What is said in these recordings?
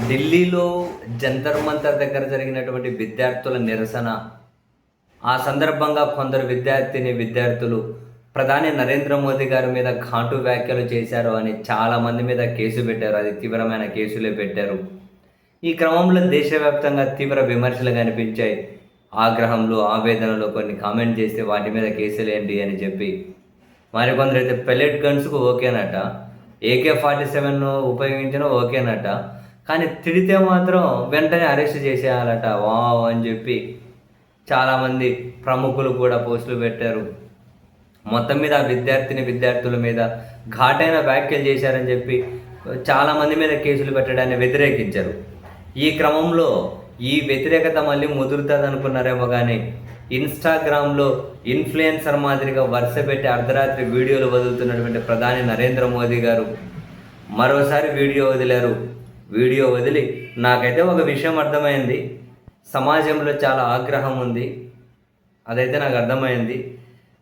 ఢిల్లీలో జంతర్ మంతర్ దగ్గర జరిగినటువంటి విద్యార్థుల నిరసన. ఆ సందర్భంగా కొందరు విద్యార్థులు ప్రధాని నరేంద్ర మోదీ గారి మీద ఘాటు వ్యాఖ్యలు చేశారు అని చాలామంది మీద కేసు పెట్టారు. అది తీవ్రమైన కేసులే పెట్టారు. ఈ క్రమంలో దేశవ్యాప్తంగా తీవ్ర విమర్శలు కనిపించాయి. ఆగ్రహంలో, ఆవేదనలో కొన్ని కామెంట్ చేస్తే వాటి మీద కేసులేంటి అని చెప్పి, మరికొందరైతే పెల్లెట్ గన్స్‌కు ఓకేనట, AK-47 ఉపయోగించినా ఓకేనట, కానీ తిడితే మాత్రం వెంటనే అరెస్ట్ చేసేయాలట. వావ్ అని చెప్పి చాలామంది ప్రముఖులు కూడా పోస్టులు పెట్టారు. మొత్తం మీద ఆ విద్యార్థుల మీద ఘాటైన వ్యాఖ్యలు చేశారని చెప్పి చాలామంది మీద కేసులు పెట్టడాన్ని వ్యతిరేకించారు. ఈ క్రమంలో ఈ వ్యతిరేకత మళ్ళీ ముదురుతుంది అనుకున్నారేమో కానీ, ఇన్స్టాగ్రామ్లో ఇన్ఫ్లుయెన్సర్ మాదిరిగా వరుస పెట్టి అర్ధరాత్రి వీడియోలు వదులుతున్నటువంటి ప్రధాని నరేంద్ర మోదీ గారు మరోసారి వీడియో వదిలి నాకైతే ఒక విషయం అర్థమైంది. సమాజంలో చాలా ఆగ్రహం ఉంది, అదైతే నాకు అర్థమైంది.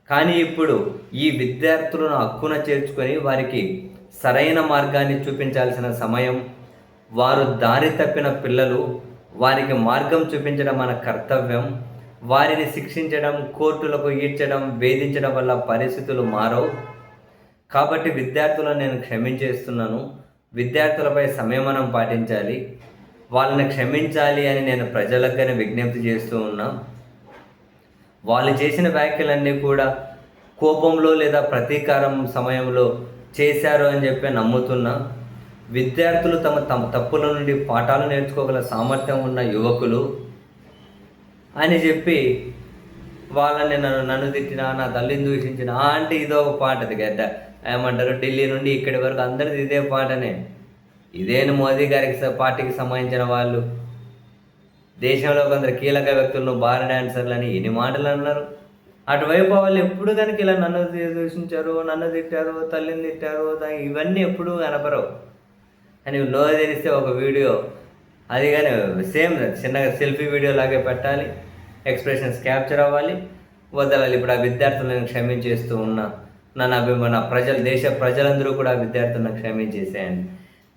కానీ ఇప్పుడు ఈ విద్యార్థులను హక్కున చేర్చుకొని వారికి సరైన మార్గాన్ని చూపించాల్సిన సమయం. వారు దారి తప్పిన పిల్లలు, వారికి మార్గం చూపించడం మన కర్తవ్యం. వారిని శిక్షించడం, కోర్టులకు ఈడ్చడం, వేధించడం వల్ల పరిస్థితులు మారవు. కాబట్టి విద్యార్థులను నేను క్షమించేస్తున్నాను. విద్యార్థులపై సంయమనం పాటించాలి, వాళ్ళని క్షమించాలి అని నేను ప్రజలకైనా విజ్ఞప్తి చేస్తూ ఉన్నా. వాళ్ళు చేసిన వ్యాఖ్యలన్నీ కూడా కోపంలో లేదా ప్రతీకారం సమయంలో చేశారు అని చెప్పి నమ్ముతున్నా. విద్యార్థులు తమ తప్పుల నుండి పాఠాలు నేర్చుకోగల సామర్థ్యం ఉన్న యువకులు అని చెప్పి వాళ్ళని నన్ను తిట్టినా, నా తల్లిని దూషించిన అంటే ఇదో ఒక పాటది గడ్డ ఏమంటారు, ఢిల్లీ నుండి ఇక్కడి వరకు అందరిది ఇదే పాటనే. ఇదేను మోదీ గారికి పార్టీకి సంబంధించిన వాళ్ళు దేశంలో కొందరు కీలక వ్యక్తులను బార్ డాన్సర్లని ఎన్ని మాటలు అన్నారు. అటువైపు వాళ్ళు ఎప్పుడు కనుక ఇలా నన్ను దూషించారు, నన్ను తిట్టారు, తల్లిని తిట్టారు, ఇవన్నీ ఎప్పుడూ కనపరవు. అని తెలిస్తే ఒక వీడియో అది కానీ సేమ్ చిన్నగా సెల్ఫీ వీడియో లాగే పెట్టాలి, ఎక్స్ప్రెషన్స్ క్యాప్చర్ అవ్వాలి, వదలాలి. ఇప్పుడు ఆ విద్యార్థులను క్షమించేస్తూ ఉన్నా. దేశ ప్రజలందరూ కూడా ఆ విద్యార్థులను క్షమించేసేయండి.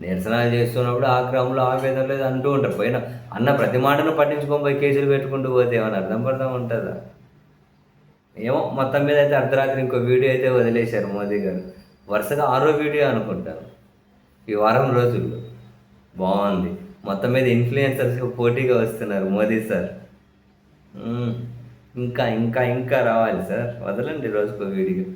నిరసనలు చేస్తున్నప్పుడు ఆగ్రహంలో, ఆవేదనలు అంటూ ఉంటారు. అన్న ప్రతి మాటను పట్టించుకొని కేసులు పెట్టుకుంటూ పోతే ఏమైనా అర్థం ఉంటుందా? ఏమో మొత్తం మీద అయితే అర్ధరాత్రి ఇంకో వీడియో అయితే వదిలేశారు మోదీ గారు. వరుసగా 6వ వీడియో అనుకుంటాను ఈ వారం రోజుల్లో. బాగుంది. మొత్తం మీద ఇన్ఫ్లుయెన్సర్స్కి పోటీగా వస్తున్నారు మోదీ సార్. ఇంకా రావాలి సార్, వదలండి రోజుకో వీడియో.